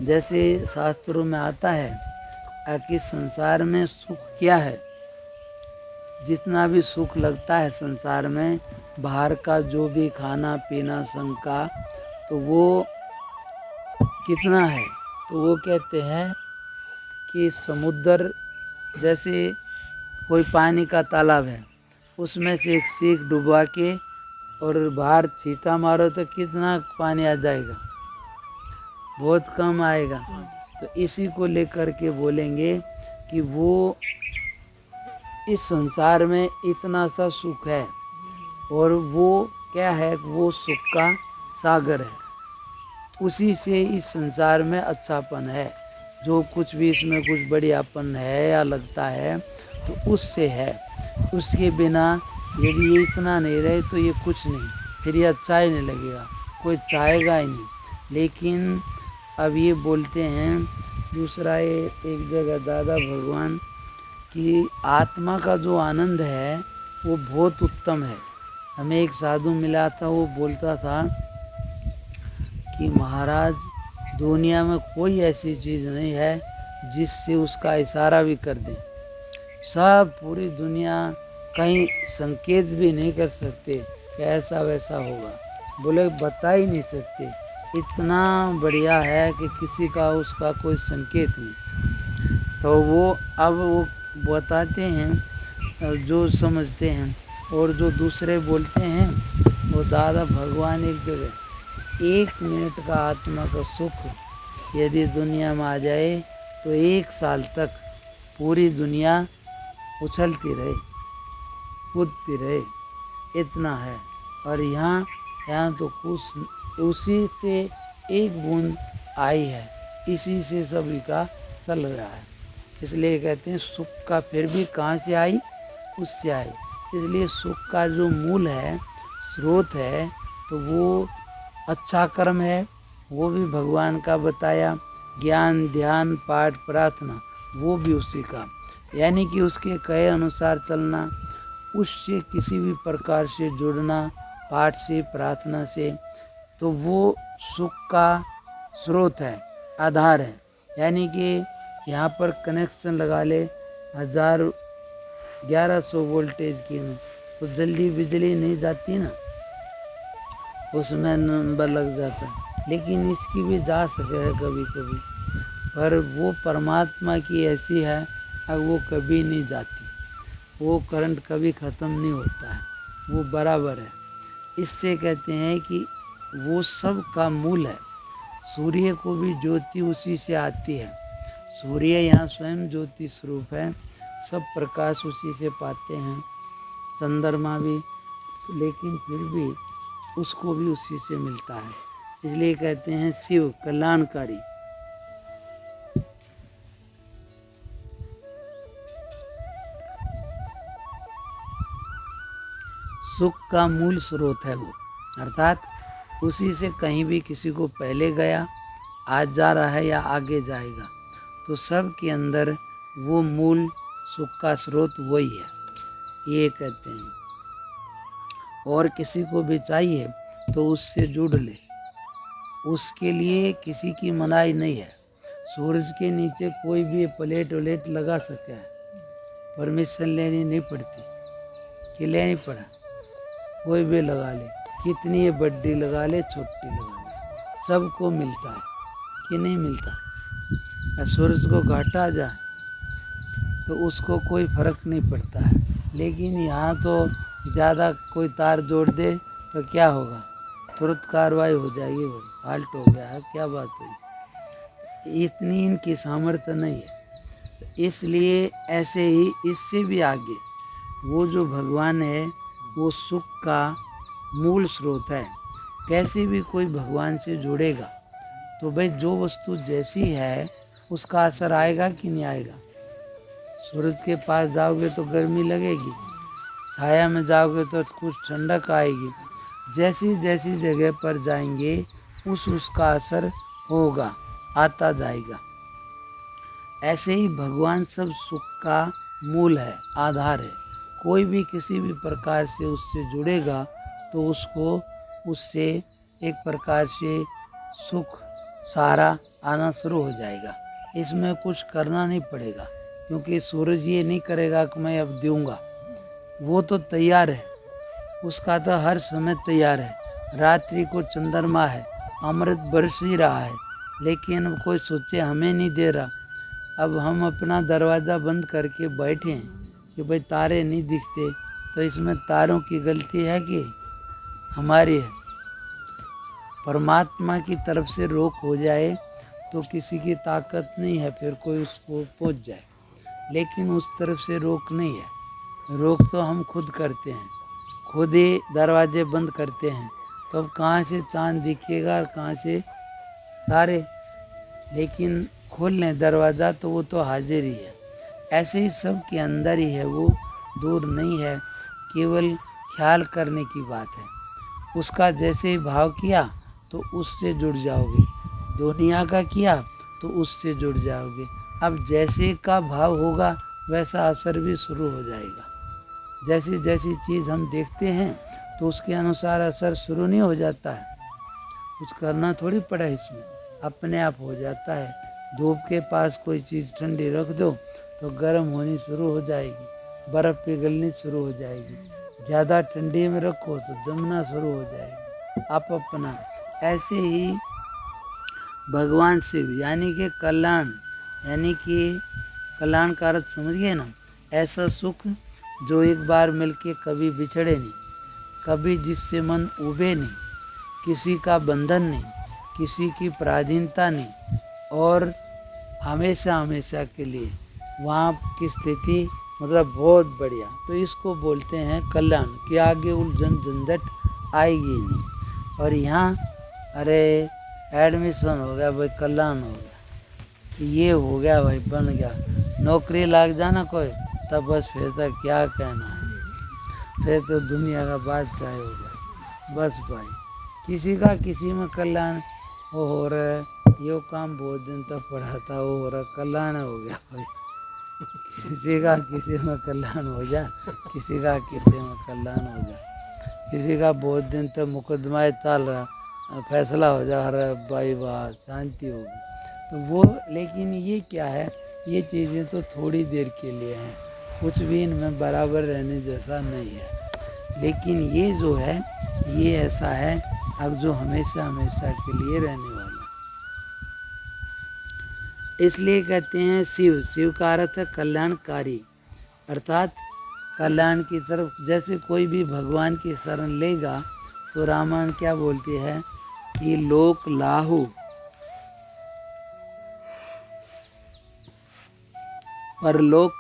जैसे शास्त्रों में आता है कि संसार में सुख क्या है, जितना भी सुख लगता है संसार में, बाहर का जो भी खाना पीना संग का, तो वो कितना है, तो वो कहते हैं कि समुद्र जैसे कोई पानी का तालाब है, उसमें से एक सीख डुबा के और बाहर छींटा मारो तो कितना पानी आ जाएगा, बहुत कम आएगा। तो इसी को लेकर के बोलेंगे कि वो इस संसार में इतना सा सुख है और वो क्या है, वो सुख का सागर है, उसी से इस संसार में अच्छापन है। जो कुछ भी इसमें कुछ बढ़ियापन है या लगता है तो उससे है, उसके बिना यदि ये इतना नहीं रहे तो ये कुछ नहीं, फिर ये अच्छा ही नहीं लगेगा, कोई चाहेगा ही नहीं। लेकिन अब ये बोलते हैं दूसरा, ये एक जगह दादा भगवान कि आत्मा का जो आनंद है वो बहुत उत्तम है। हमें एक साधु मिला था, वो बोलता था कि महाराज दुनिया में कोई ऐसी चीज़ नहीं है जिससे उसका इशारा भी कर दे, सब पूरी दुनिया कहीं संकेत भी नहीं कर सकते कि ऐसा वैसा होगा, बोले बता ही नहीं सकते, इतना बढ़िया है कि किसी का उसका कोई संकेत नहीं। तो वो अब वो बताते हैं जो समझते हैं, और जो दूसरे बोलते हैं वो दादा भगवान एक जगह 1 मिनट का आत्मा का सुख यदि दुनिया में आ जाए तो 1 साल तक पूरी दुनिया उछलती रहे, कूदती रहे, इतना है। और यहाँ तो कुछ उसी से एक बूंद आई है, इसी से सभी का चल रहा है। इसलिए कहते हैं सुख का फिर भी कहाँ से आई, उससे आई। इसलिए सुख का जो मूल है, स्रोत है, तो वो अच्छा कर्म है, वो भी भगवान का बताया, ज्ञान ध्यान पाठ प्रार्थना वो भी उसी का, यानी कि उसके कहे अनुसार चलना, उससे किसी भी प्रकार से जुड़ना पाठ से प्रार्थना से, तो वो सुख का स्रोत है, आधार है। यानी कि यहाँ पर कनेक्शन लगा ले 1100 वोल्टेज की में, तो जल्दी बिजली नहीं जाती ना, उसमें नंबर लग जाता है। लेकिन इसकी भी जा सके है कभी कभी, पर वो परमात्मा की ऐसी है अब वो कभी नहीं जाती, वो करंट कभी ख़त्म नहीं होता है, वो बराबर है। इससे कहते हैं कि वो सब का मूल है। सूर्य को भी ज्योति उसी से आती है, सूर्य यहाँ स्वयं ज्योति स्वरूप है, सब प्रकाश उसी से पाते हैं, चंद्रमा भी, लेकिन फिर भी उसको भी उसी से मिलता है। इसलिए कहते हैं शिव कल्याणकारी। सुख का मूल स्रोत है वो, अर्थात उसी से कहीं भी किसी को पहले गया, आज जा रहा है या आगे जाएगा, तो सब के अंदर वो मूल सुख का स्रोत वही है, ये कहते हैं। और किसी को भी चाहिए तो उससे जुड़ ले, उसके लिए किसी की मनाही नहीं है। सूरज के नीचे कोई भी प्लेट वलेट लगा सके है, परमिशन लेनी नहीं पड़ती कि लेनी पड़ा, कोई भी लगा ले, कितनी बड़ी लगा ले छोटी लगा ले, सबको मिलता है कि नहीं मिलता। सूरज को घाटा जाए तो उसको कोई फर्क नहीं पड़ता है, लेकिन यहाँ तो ज़्यादा कोई तार जोड़ दे तो क्या होगा, तुरंत कार्रवाई हो जाएगी, वो फाल्ट हो गया है, क्या बात हुई, इतनी इनकी सामर्थ्य नहीं है। इसलिए ऐसे ही इससे भी आगे वो जो भगवान है वो सुख का मूल स्रोत है। कैसे भी कोई भगवान से जुड़ेगा तो भाई जो वस्तु जैसी है उसका असर आएगा कि नहीं आएगा। सूरज के पास जाओगे तो गर्मी लगेगी, छाया में जाओगे तो कुछ ठंडक आएगी, जैसी जैसी जगह पर जाएंगे उसका असर होगा, आता जाएगा। ऐसे ही भगवान सब सुख का मूल है, आधार है। कोई भी किसी भी प्रकार से उससे जुड़ेगा तो उसको उससे एक प्रकार से सुख सारा आना शुरू हो जाएगा। इसमें कुछ करना नहीं पड़ेगा, क्योंकि सूरज ये नहीं करेगा कि मैं अब दूंगा, वो तो तैयार है, उसका तो हर समय तैयार है। रात्रि को चंद्रमा है, अमृत बरस ही रहा है, लेकिन अब कोई सोचे हमें नहीं दे रहा। अब हम अपना दरवाज़ा बंद करके बैठे हैं कि भाई तारे नहीं दिखते, तो इसमें तारों की गलती है कि हमारी है? परमात्मा की तरफ से रोक हो जाए तो किसी की ताकत नहीं है फिर कोई उसको पहुंच जाए, लेकिन उस तरफ से रोक नहीं है। रोक तो हम खुद करते हैं, खुद ही दरवाजे बंद करते हैं, तो अब कहाँ से चांद दिखेगा और कहाँ से तारे? लेकिन खोल लें दरवाज़ा तो वो तो हाजिर ही है। ऐसे ही सब के अंदर ही है, वो दूर नहीं है, केवल ख्याल करने की बात है। उसका जैसे ही भाव किया तो उससे जुड़ जाओगे, दुनिया का किया तो उससे जुड़ जाओगे। अब जैसे का भाव होगा वैसा असर भी शुरू हो जाएगा। जैसी जैसी चीज़ हम देखते हैं तो उसके अनुसार असर शुरू नहीं हो जाता है, कुछ करना थोड़ी पड़ा इसमें, अपने आप हो जाता है। धूप के पास कोई चीज़ ठंडी रख दो तो गर्म होनी शुरू हो जाएगी, बर्फ़ पिघलनी शुरू हो जाएगी। ज़्यादा ठंडी में रखो तो जमना शुरू हो जाएगी। आप अपना ऐसे ही भगवान शिव यानी कि कल्याण, यानी कि कल्याण का अर्थ समझ गए ना? ऐसा सुख जो एक बार मिलके कभी बिछड़े नहीं, कभी जिससे मन उबे नहीं, किसी का बंधन नहीं, किसी की पराधीनता नहीं, और हमेशा हमेशा के लिए वहाँ की स्थिति, मतलब बहुत बढ़िया। तो इसको बोलते हैं कल्याण, कि आगे उलझन झंझट आएगी नहीं। और यहाँ अरे एडमिशन हो गया भाई, कल्याण हो गया, ये हो गया भाई, बन गया, नौकरी लग जाना कोई, तब बस फिर तक क्या कहना है, फिर तो दुनिया का बादशाह हो गया। बस भाई किसी का किसी में कल्याण वो हो रहा है, यो काम बहुत दिन तक पढ़ा था वो हो रहा, कल्याण हो गया भाई। किसी का किसी में कल्याण हो जा, किसी का किसी में कल्याण हो जा। किसी का बहुत दिन तक मुकदमा चल रहा, फैसला हो जा रहा भाई, वाह शांति होगी। तो वो, लेकिन ये क्या है, ये चीज़ें तो थोड़ी देर के लिए हैं, कुछ भी इनमें बराबर रहने जैसा नहीं है। लेकिन ये जो है ये ऐसा है अब जो हमेशा हमेशा के लिए रहने वाला। इसलिए कहते हैं शिव, शिव का अर्थ है कल्याणकारी, अर्थात कल्याण की तरफ। जैसे कोई भी भगवान की शरण लेगा तो रामायण क्या बोलती है कि लोक लाहु, परलोक